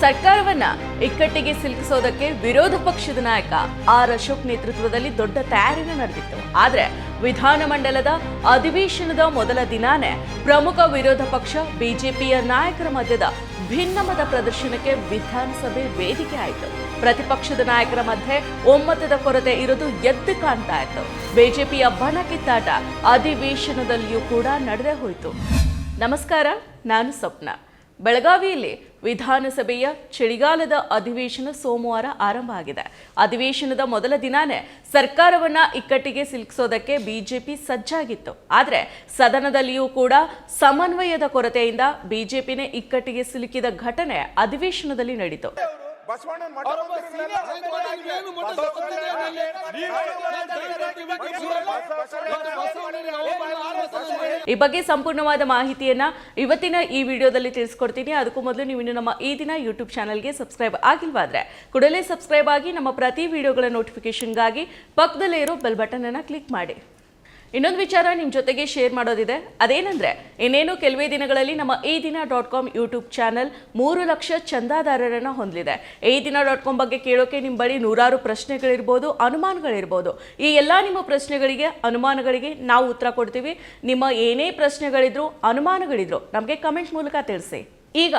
ಸರ್ಕಾರವನ್ನ ಇಕ್ಕಟ್ಟಿಗೆ ಸಿಲುಕಿಸೋದಕ್ಕೆ ವಿರೋಧ ಪಕ್ಷದ ನಾಯಕ ಆರ್ ಅಶೋಕ್ ನೇತೃತ್ವದಲ್ಲಿ ದೊಡ್ಡ ತಯಾರಿನೇ ನಡೆದಿತ್ತು. ಆದ್ರೆ ವಿಧಾನಮಂಡಲದ ಅಧಿವೇಶನದ ಮೊದಲ ದಿನಾನೇ ಪ್ರಮುಖ ವಿರೋಧ ಪಕ್ಷ ಬಿಜೆಪಿಯ ನಾಯಕರ ಮಧ್ಯದ ಭಿನ್ನಮತ ಪ್ರದರ್ಶನಕ್ಕೆ ವಿಧಾನಸಭೆ ವೇದಿಕೆ ಆಯಿತು. ಪ್ರತಿಪಕ್ಷದ ನಾಯಕರ ಮಧ್ಯೆ ಒಮ್ಮತದ ಕೊರತೆ ಇರೋದು ಎದ್ದು ಕಾಣ್ತಾ ಇತ್ತು. ಬಿಜೆಪಿಯ ಬಣ ಕಿತ್ತಾಟ ಅಧಿವೇಶನದಲ್ಲಿಯೂ ಕೂಡ ನಡೆದೇ ಹೋಯಿತು. ನಮಸ್ಕಾರ, ನಾನು ಸ್ವಪ್ನ. ಬೆಳಗಾವಿಯಲ್ಲಿ ವಿಧಾನಸಭೆಯ ಚಳಿಗಾಲದ ಅಧಿವೇಶನ ಸೋಮವಾರ ಆರಂಭ ಆಗಿದೆ. ಅಧಿವೇಶನದ ಮೊದಲ ದಿನಾನೇ ಸರ್ಕಾರವನ್ನ ಇಕ್ಕಟ್ಟಿಗೆ ಸಿಲುಕಿಸೋದಕ್ಕೆ ಬಿಜೆಪಿ ಸಜ್ಜಾಗಿತ್ತು. ಆದರೆ ಸದನದಲ್ಲಿಯೂ ಕೂಡ ಸಮನ್ವಯದ ಕೊರತೆಯಿಂದ ಬಿಜೆಪಿನೇ ಇಕ್ಕಟ್ಟಿಗೆ ಸಿಲುಕಿದ ಘಟನೆ ಅಧಿವೇಶನದಲ್ಲಿ ನಡೆಯಿತು. ಈ ಬಗ್ಗೆ ಸಂಪೂರ್ಣವಾದ ಮಾಹಿತಿಯನ್ನ ಇವತ್ತಿನ ಈ ವಿಡಿಯೋದಲ್ಲಿ ತಿಳಿಸ್ಕೊಡ್ತೀನಿ. ಅದಕ್ಕೂ ಮೊದಲು ನೀವು ನಮ್ಮ ಈ ದಿನ ಯೂಟ್ಯೂಬ್ ಚಾನಲ್ಗೆ ಸಬ್ಸ್ಕ್ರೈಬ್ ಆಗಿಲ್ವಾದ್ರೆ ಕೂಡಲೇ ಸಬ್ಸ್ಕ್ರೈಬ್ ಆಗಿ ನಮ್ಮ ಪ್ರತಿ ವಿಡಿಯೋಗಳ ನೋಟಿಫಿಕೇಶನ್ಗಾಗಿ ಪಕ್ಕದಲ್ಲೇ ಇರೋ ಬೆಲ್ ಬಟನ್ ಅನ್ನ ಕ್ಲಿಕ್ ಮಾಡಿ. ಇನ್ನೊಂದು ವಿಚಾರ ನಿಮ್ಮ ಜೊತೆಗೆ ಶೇರ್ ಮಾಡೋದಿದೆ. ಅದೇನೆಂದ್ರೆ, ಇನ್ನೇನು ಕೆಲವೇ ದಿನಗಳಲ್ಲಿ ನಮ್ಮ ಈ ದಿನ .com ಯೂಟ್ಯೂಬ್ ಚಾನಲ್ 3 ಲಕ್ಷ ಚಂದಾದಾರರನ್ನ ಹೊಂದಲಿದೆ. ಈ ದಿನ .com ಬಗ್ಗೆ ಕೇಳೋಕೆ ನಿಮ್ಮ ಬಳಿ ನೂರಾರು ಪ್ರಶ್ನೆಗಳಿರ್ಬೋದು, ಅನುಮಾನಗಳಿರ್ಬೋದು. ಈ ಎಲ್ಲ ನಿಮ್ಮ ಪ್ರಶ್ನೆಗಳಿಗೆ, ಅನುಮಾನಗಳಿಗೆ ನಾವು ಉತ್ತರ ಕೊಡ್ತೀವಿ. ನಿಮ್ಮ ಏನೇ ಪ್ರಶ್ನೆಗಳಿದ್ರು, ಅನುಮಾನಗಳಿದ್ರು ನಮಗೆ ಕಮೆಂಟ್ ಮೂಲಕ ತಿಳಿಸಿ. ಈಗ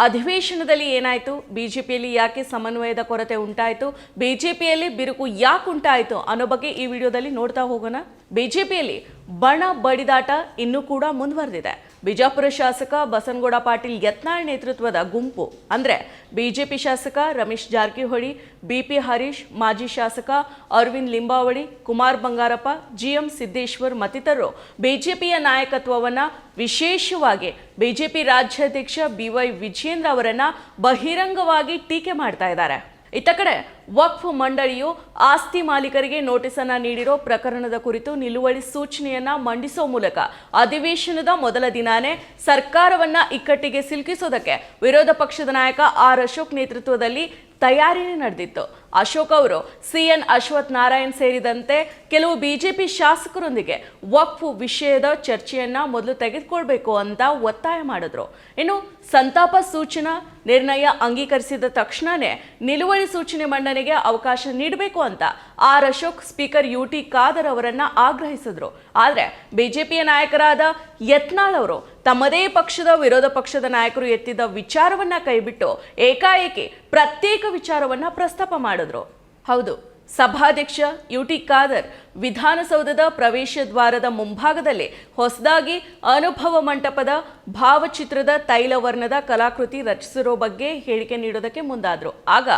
ಅಧಿವೇಶನದಲ್ಲಿ ಏನಾಯಿತು, ಬಿಜೆಪಿಯಲ್ಲಿ ಯಾಕೆ ಸಮನ್ವಯದ ಕೊರತೆ ಉಂಟಾಯಿತು, ಬಿಜೆಪಿಯಲ್ಲಿ ಬಿರುಕು ಯಾಕೆ ಉಂಟಾಯಿತು ಅನ್ನೋ ಬಗ್ಗೆ ಈ ವಿಡಿಯೋದಲ್ಲಿ ನೋಡ್ತಾ ಹೋಗೋಣ. ಬಿಜೆಪಿಯಲ್ಲಿ ಬಣ ಬಡಿದಾಟ ಇನ್ನೂ ಕೂಡ ಮುಂದುವರೆದಿದೆ. ಬಿಜಾಪುರ ಶಾಸಕ ಬಸನಗೌಡ ಪಾಟೀಲ್ ಯತ್ನಾಳ್ ನೇತೃತ್ವದ ಗುಂಪು ಅಂದ್ರೆ ಬಿಜೆಪಿ ಶಾಸಕ ರಮೇಶ್ ಜಾರಕಿಹೊಳಿ, ಬಿಪಿ ಹರೀಶ್, ಮಾಜಿ ಶಾಸಕ ಅರವಿಂದ್ ಲಿಂಬಾವಳಿ, ಕುಮಾರ್ ಬಂಗಾರಪ್ಪ, ಜಿಎಂ ಸಿದ್ದೇಶ್ವರ್ ಮತ್ತಿತರರು ಬಿಜೆಪಿಯ ನಾಯಕತ್ವವನ್ನ, ವಿಶೇಷವಾಗಿ ಬಿಜೆಪಿ ರಾಜ್ಯಾಧ್ಯಕ್ಷ ಬಿವೈ ವಿಜಯೇಂದ್ರ ಅವರನ್ನ ಬಹಿರಂಗವಾಗಿ ಟೀಕೆ ಮಾಡ್ತಾ ಇದ್ದಾರೆ. ಇತ್ತ ಕಡೆ ವಕ್ಫ್ ಮಂಡಳಿಯು ಆಸ್ತಿ ಮಾಲೀಕರಿಗೆ ನೋಟಿಸ್ ಅನ್ನ ನೀಡಿರೋ ಪ್ರಕರಣದ ಕುರಿತು ನಿಲುವಳಿ ಸೂಚನೆಯನ್ನ ಮಂಡಿಸೋ ಮೂಲಕ ಅಧಿವೇಶನದ ಮೊದಲ ದಿನಾನೇ ಸರ್ಕಾರವನ್ನ ಇಕ್ಕಟ್ಟಿಗೆ ಸಿಲುಕಿಸೋದಕ್ಕೆ ವಿರೋಧ ಪಕ್ಷದ ನಾಯಕ ಆರ್ ಅಶೋಕ್ ನೇತೃತ್ವದಲ್ಲಿ ತಯಾರಿ ನಡೆದಿತ್ತು. ಅಶೋಕ್ ಅವರು ಸಿಎನ್ ಅಶ್ವಥ್ ನಾರಾಯಣ್ ಸೇರಿದಂತೆ ಕೆಲವು ಬಿಜೆಪಿ ಶಾಸಕರೊಂದಿಗೆ ವಕ್ಫ್ ವಿಷಯದ ಚರ್ಚೆಯನ್ನ ಮೊದಲು ತೆಗೆದುಕೊಳ್ಬೇಕು ಅಂತ ಒತ್ತಾಯ ಮಾಡಿದ್ರು. ಇನ್ನು ಸಂತಾಪ ಸೂಚನಾ ನಿರ್ಣಯ ಅಂಗೀಕರಿಸಿದ ತಕ್ಷಣನೇ ನಿಲುವಳಿ ಸೂಚನೆ ಮಂಡನೆಗೆ ಅವಕಾಶ ನೀಡಬೇಕು ಅಂತ R Ashok speaker UT Khader ಅವರನ್ನ ಆಗ್ರಹಿಸಿದ್ರು. ಆದ್ರೆ ಬಿಜೆಪಿಯ ನಾಯಕರಾದ ಯತ್ನಾಳ್ ಅವರು ತಮ್ಮದೇ ಪಕ್ಷದ ವಿರೋಧ ಪಕ್ಷದ ನಾಯಕರು ಎತ್ತಿದ್ದ ವಿಚಾರವನ್ನ ಕೈಬಿಟ್ಟು ಏಕಾಏಕಿ ಪ್ರತ್ಯೇಕ ವಿಚಾರವನ್ನ ಪ್ರಸ್ತಾಪ ಮಾಡಿದ್ರು. ಹೌದು, ಸಭಾಧ್ಯಕ್ಷ ಯುಟಿ ಖಾದರ್ ವಿಧಾನಸೌಧದ ಪ್ರವೇಶ ದ್ವಾರದ ಮುಂಭಾಗದಲ್ಲಿ ಹೊಸದಾಗಿ ಅನುಭವ ಮಂಟಪದ ಭಾವಚಿತ್ರದ ತೈಲವರ್ಣದ ಕಲಾಕೃತಿ ರಚಿಸಿರೋ ಬಗ್ಗೆ ಹೇಳಿಕೆ ನೀಡೋದಕ್ಕೆ ಮುಂದಾದ್ರು. ಆಗ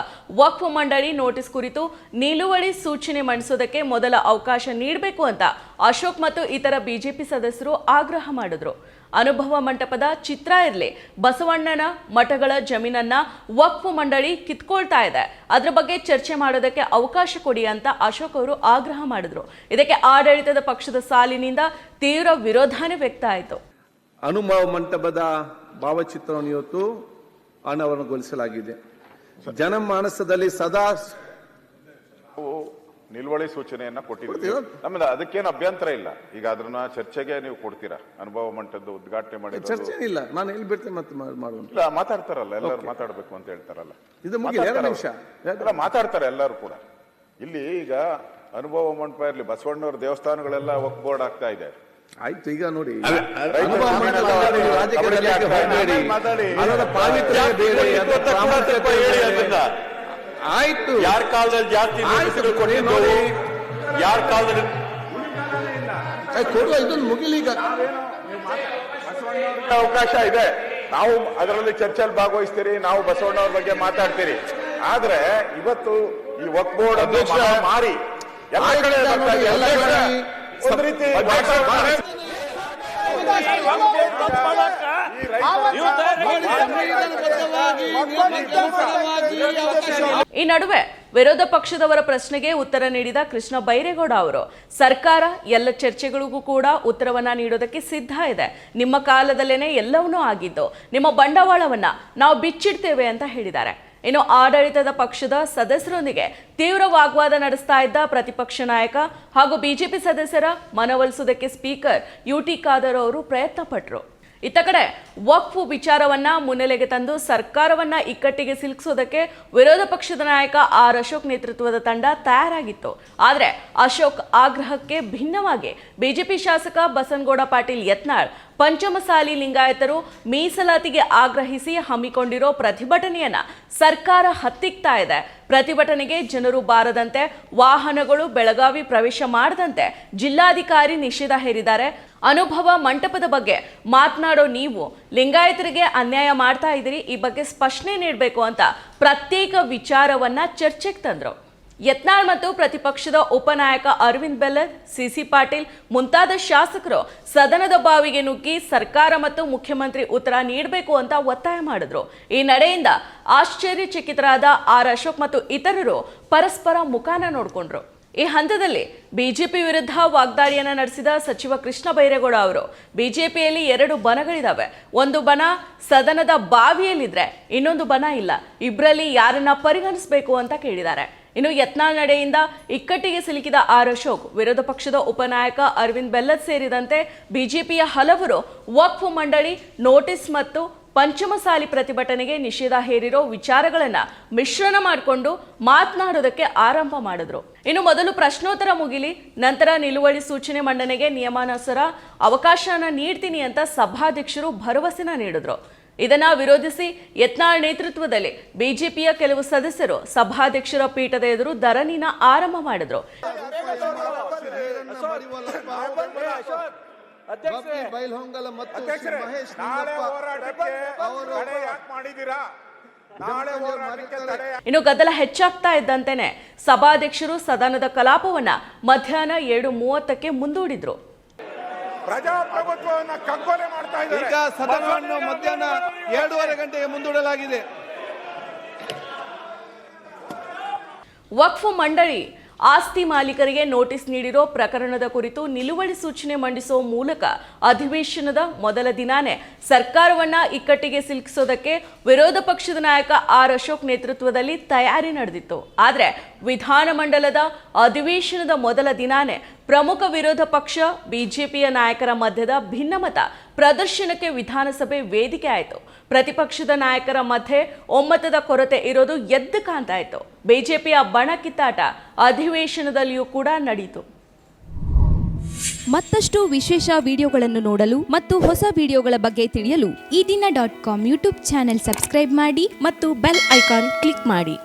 ವಕ್ಫ್ ಮಂಡಳಿ ನೋಟಿಸ್ ಕುರಿತು ನಿಲುವಳಿ ಸೂಚನೆ ಮಂಡಿಸೋದಕ್ಕೆ ಮೊದಲ ಅವಕಾಶ ನೀಡಬೇಕು ಅಂತ ಅಶೋಕ್ ಮತ್ತು ಇತರ ಬಿಜೆಪಿ ಸದಸ್ಯರು ಆಗ್ರಹ ಮಾಡಿದ್ರು. ಅನುಭವ ಮಂಟಪದ ಚಿತ್ರ ಇರಲಿ, ಬಸವಣ್ಣನ ಮಠಗಳ ಜಮೀನನ್ನ ವಕ್ಫ್ ಮಂಡಳಿ ಕಿತ್ಕೊಳ್ತಾ ಇದೆ, ಅದ್ರ ಬಗ್ಗೆ ಚರ್ಚೆ ಮಾಡೋದಕ್ಕೆ ಅವಕಾಶ ಕೊಡಿ ಅಂತ ಅಶೋಕ್ ಅವರು ಆಗ್ರಹ ಮಾಡಿದ್ರು. ಇದಕ್ಕೆ ಆಡಳಿತದ ಪಕ್ಷದ ಸಾಲಿನಿಂದ ತೀವ್ರ ವಿರೋಧನೇ ವ್ಯಕ್ತ ಆಯಿತು. ಅನುಭವ ಮಂಟಪದ ಭಾವಚಿತ್ರವನ್ನು ಇವತ್ತು ಅನಾವರಣಗೊಳಿಸಲಾಗಿದೆ. ಜನಮಾನಸದಲ್ಲಿ ಸದಾ ನಿಲುವಳಿ ಸೂಚನೆಯನ್ನ ಕೊಟ್ಟಿದ್ದೀವಿ. ನಮ್ದು ಅದಕ್ಕೇನು ಅಭ್ಯಂತರ ಇಲ್ಲ. ಈಗ ಅದನ್ನ ಚರ್ಚೆಗೆ ನೀವು ಕೊಡ್ತೀರಾ? ಅನುಭವ ಮಂಟಪದ ಉದ್ಘಾಟನೆ ಮಾಡಿ ಚರ್ಚೆ ಇಲ್ಲ, ನಾನು ಎಲ್ಲಿ ಬಿಡ್ತೇನೆ ಮತ್ತೆ ಮಾಡುವ. ಇಲ್ಲ, ಮಾತಾಡ್ತಾರಲ್ಲ ಎಲ್ಲರೂ, ಮಾತಾಡ್ಬೇಕು ಅಂತ ಹೇಳ್ತಾರಲ್ಲ, ಇದು ಮುಗಿದ 2 ನಿಮಿಷ ಮಾತಾಡ್ತಾರೆ ಎಲ್ಲರೂ ಕೂಡ. ಇಲ್ಲಿ ಈಗ ಅನುಭವ ಮಂಟಪ ಇರಲಿ, ಬಸವಣ್ಣವ್ರ ದೇವಸ್ಥಾನಗಳೆಲ್ಲ ವಕ್ಫ್ ಬೋರ್ಡ್ ಆಗ್ತಾ ಇದೆ. ಆಯ್ತು, ಈಗ ನೋಡಿ ಆಯ್ತು, ಯಾರ ಕಾಲದಲ್ಲಿ ಜಾಸ್ತಿ ಯಾರ ಕಾಲದಲ್ಲಿ ಕೊಡುವ, ಇದನ್ನು ಮುಗಿಲೀಗ ಅವಕಾಶ ಇದೆ. ನಾವು ಅದರಲ್ಲಿ ಚರ್ಚೆಯಲ್ಲಿ ಭಾಗವಹಿಸ್ತೀರಿ, ನಾವು ಬಸವಣ್ಣವ್ರ ಬಗ್ಗೆ ಮಾತಾಡ್ತೀರಿ. ಆದ್ರೆ ಇವತ್ತು ಈ ವಕ್ಫ್ ಬೋರ್ಡ್ ಮಾರಿ ಎಲ್ಲ ಕಡೆ ಒಂದು ರೀತಿ ಈ ನಡುವೆ ವಿರೋಧ ಪಕ್ಷದವರ ಪ್ರಶ್ನೆಗೆ ಉತ್ತರ ನೀಡಿದ ಕೃಷ್ಣ ಬೈರೇಗೌಡ ಅವರು, ಸರ್ಕಾರ ಎಲ್ಲ ಚರ್ಚೆಗಳಿಗೂ ಕೂಡ ಉತ್ತರವನ್ನ ನೀಡೋದಕ್ಕೆ ಸಿದ್ಧ ಇದೆ. ನಿಮ್ಮ ಕಾಲದಲ್ಲೇನೆ ಎಲ್ಲವನ್ನೂ ಆಗಿದ್ದು, ನಿಮ್ಮ ಬಂಡವಾಳವನ್ನ ನಾವು ಬಿಚ್ಚಿಡ್ತೇವೆ ಅಂತ ಹೇಳಿದ್ದಾರೆ. ಇನ್ನು ಆಡಳಿತದ ಪಕ್ಷದ ಸದಸ್ಯರೊಂದಿಗೆ ತೀವ್ರ ವಾಗ್ವಾದ ನಡೆಸ್ತಾ ಇದ್ದ ಪ್ರತಿಪಕ್ಷ ನಾಯಕ ಹಾಗೂ ಬಿಜೆಪಿ ಸದಸ್ಯರ ಮನವೊಲಿಸುವುದಕ್ಕೆ ಸ್ಪೀಕರ್ ಯುಟಿ ಖಾದರ್ ಅವರು ಪ್ರಯತ್ನ ಪಟ್ಟರು. ಇತ್ತ ಕಡೆ ವಕ್ಫ್ ವಿಚಾರವನ್ನ ಮುನ್ನೆಲೆಗೆ ತಂದು ಸರ್ಕಾರವನ್ನ ಇಕ್ಕಟ್ಟಿಗೆ ಸಿಲುಕಿಸೋದಕ್ಕೆ ವಿರೋಧ ಪಕ್ಷದ ನಾಯಕ ಆರ್ ಅಶೋಕ್ ನೇತೃತ್ವದ ತಂಡ ತಯಾರಾಗಿತ್ತು. ಆದರೆ ಅಶೋಕ್ ಆಗ್ರಹಕ್ಕೆ ಭಿನ್ನವಾಗಿ ಬಿಜೆಪಿ ಶಾಸಕ ಬಸನಗೌಡ ಪಾಟೀಲ್ ಯತ್ನಾಳ್ ಪಂಚಮಸಾಲಿ ಲಿಂಗಾಯತರು ಮೀಸಲಾತಿಗೆ ಆಗ್ರಹಿಸಿ ಹಮ್ಮಿಕೊಂಡಿರೋ ಪ್ರತಿಭಟನೆಯನ್ನ ಸರ್ಕಾರ ಹತ್ತಿಕ್ತಾ ಇದೆ. ಪ್ರತಿಭಟನೆಗೆ ಜನರು ಬಾರದಂತೆ, ವಾಹನಗಳು ಬೆಳಗಾವಿ ಪ್ರವೇಶ ಮಾಡದಂತೆ ಜಿಲ್ಲಾಧಿಕಾರಿ ನಿಷೇಧ ಹೇರಿದ್ದಾರೆ. ಅನುಭವ ಮಂಟಪದ ಬಗ್ಗೆ ಮಾತನಾಡೋ ನೀವು ಲಿಂಗಾಯತರಿಗೆ ಅನ್ಯಾಯ ಮಾಡ್ತಾ ಇದ್ದೀರಿ, ಈ ಬಗ್ಗೆ ಸ್ಪಷ್ಟನೆ ನೀಡಬೇಕು ಅಂತ ಪ್ರತ್ಯೇಕ ವಿಚಾರವನ್ನ ಚರ್ಚೆಗೆ ತಂದ್ರು. ಯತ್ನಾಳ್ ಮತ್ತು ಪ್ರತಿಪಕ್ಷದ ಉಪನಾಯಕ ಅರವಿಂದ್ ಬೆಲ್ಲದ್, ಸಿಸಿ ಪಾಟೀಲ್ ಮುಂತಾದ ಶಾಸಕರು ಸದನದ ಬಾವಿಗೆ ನುಗ್ಗಿ ಸರ್ಕಾರ ಮತ್ತು ಮುಖ್ಯಮಂತ್ರಿ ಉತ್ತರ ನೀಡಬೇಕು ಅಂತ ಒತ್ತಾಯ ಮಾಡಿದ್ರು. ಈ ನಡೆಯಿಂದ ಆಶ್ಚರ್ಯಚಕಿತರಾದ ಆರ್ ಅಶೋಕ್ ಮತ್ತು ಇತರರು ಪರಸ್ಪರ ಮುಖಾನ ನೋಡಿಕೊಂಡ್ರು. ಈ ಹಂತದಲ್ಲಿ ಬಿಜೆಪಿ ವಿರುದ್ಧ ವಾಗ್ದಾಳಿಯನ್ನ ನಡೆಸಿದ ಸಚಿವ ಕೃಷ್ಣ ಬೈರೇಗೌಡ ಅವರು, ಬಿಜೆಪಿಯಲ್ಲಿ 2 ಬಣಗಳಿದಾವೆ, ಒಂದು ಬಣ ಸದನದ ಬಾವಿಯಲ್ಲಿದ್ರೆ ಇನ್ನೊಂದು ಬಣ ಇಲ್ಲ, ಇಬ್ಬರಲ್ಲಿ ಯಾರನ್ನ ಪರಿಗಣಿಸಬೇಕು ಅಂತ ಕೇಳಿದ್ದಾರೆ. ಇನ್ನು ಯತ್ನಾಳ್ ನಡೆಯಿಂದ ಇಕ್ಕಟ್ಟಿಗೆ ಸಿಲುಕಿದ ಆರ್ ಅಶೋಕ್, ವಿರೋಧ ಪಕ್ಷದ ಉಪನಾಯಕ ಅರವಿಂದ್ ಬೆಲ್ಲದ್ ಸೇರಿದಂತೆ ಬಿಜೆಪಿಯ ಹಲವರು ವಕ್ಫ್ ಮಂಡಳಿ ನೋಟಿಸ್ ಮತ್ತು ಪಂಚಮಸಾಲಿ ಪ್ರತಿಭಟನೆಗೆ ನಿಷೇಧ ಹೇರಿರೋ ವಿಚಾರಗಳನ್ನ ಮಿಶ್ರಣ ಮಾಡಿಕೊಂಡು ಮಾತನಾಡೋದಕ್ಕೆ ಆರಂಭ ಮಾಡಿದ್ರು. ಇನ್ನು ಮೊದಲು ಪ್ರಶ್ನೋತ್ತರ ಮುಗಿಲಿ, ನಂತರ ನಿಲುವಳಿ ಸೂಚನೆ ಮಂಡನೆಗೆ ನಿಯಮಾನುಸಾರ ಅವಕಾಶನ ನೀಡ್ತೀನಿ ಅಂತ ಸಭಾಧ್ಯಕ್ಷರು ಭರವಸೆನ ನೀಡಿದ್ರು. ಇದನ್ನ ವಿರೋಧಿಸಿ ಯತ್ನಾಳ್ ನೇತೃತ್ವದಲ್ಲಿ ಬಿಜೆಪಿಯ ಕೆಲವು ಸದಸ್ಯರು ಸಭಾಧ್ಯಕ್ಷರ ಪೀಠದ ಎದುರು ಧರಣಿನ ಆರಂಭ ಮಾಡಿದ್ರು. ಇನ್ನು ಗದ್ದಲ ಹೆಚ್ಚಾಗ್ತಾ ಇದ್ದಂತೆನೆ ಸಭಾಧ್ಯಕ್ಷರು ಸದನದ ಕಲಾಪವನ್ನ ಮಧ್ಯಾಹ್ನ 7:30ಕ್ಕೆ ಮುಂದೂಡಿದ್ರು. ಪ್ರಜಾಪ್ರಭುತ್ವವನ್ನು ಕಗ್ಗೊಲೆ ಮಾಡ್ತಾ ಇದ್ದಾರೆ. ಈಗ ಸದನವನ್ನು ಮಧ್ಯಾಹ್ನ 2:30 ಗಂಟೆಗೆ ಮುಂದೂಡಲಾಗಿದೆ. ವಕ್ಫ್ ಮಂಡಳಿ ಆಸ್ತಿ ಮಾಲೀಕರಿಗೆ ನೋಟಿಸ್ ನೀಡಿರೋ ಪ್ರಕರಣದ ಕುರಿತು ನಿಲುವಳಿ ಸೂಚನೆ ಮಂಡಿಸುವ ಮೂಲಕ ಅಧಿವೇಶನದ ಮೊದಲ ದಿನಾನೇ ಸರ್ಕಾರವನ್ನ ಇಕ್ಕಟ್ಟಿಗೆ ಸಿಲುಕಿಸೋದಕ್ಕೆ ವಿರೋಧ ಪಕ್ಷದ ನಾಯಕ ಆರ್ ಅಶೋಕ್ ನೇತೃತ್ವದಲ್ಲಿ ತಯಾರಿ ನಡೆದಿತ್ತು. ಆದರೆ ವಿಧಾನಮಂಡಲದ ಅಧಿವೇಶನದ ಮೊದಲ ದಿನಾನೇ ಪ್ರಮುಖ ವಿರೋಧ ಪಕ್ಷ ಬಿಜೆಪಿಯ ನಾಯಕರ ಮಧ್ಯದ ಭಿನ್ನಮತ ಪ್ರದರ್ಶನಕ್ಕೆ ವಿಧಾನಸಭೆ ವೇದಿಕೆ ಆಯಿತು. ಪ್ರತಿಪಕ್ಷದ ನಾಯಕರ ಮಧ್ಯೆ ಒಮ್ಮತದ ಕೊರತೆ ಇರೋದು ಎದ್ದು ಕಾಣ್ತಾ ಇತ್ತು. ಬಿಜೆಪಿಯ ಬಣ ಕಿತ್ತಾಟ ಅಧಿವೇಶನದಲ್ಲಿಯೂ ಕೂಡ ನಡೆಯಿತು. ಮತ್ತಷ್ಟು ವಿಶೇಷ ವಿಡಿಯೋಗಳನ್ನು ನೋಡಲು ಮತ್ತು ಹೊಸ ವಿಡಿಯೋಗಳ ಬಗ್ಗೆ ತಿಳಿಯಲು ಈ ದಿನ .com ಯೂಟ್ಯೂಬ್ ಚಾನೆಲ್ ಸಬ್ಸ್ಕ್ರೈಬ್ ಮಾಡಿ ಮತ್ತು ಬೆಲ್ ಐಕಾನ್ ಕ್ಲಿಕ್ ಮಾಡಿ.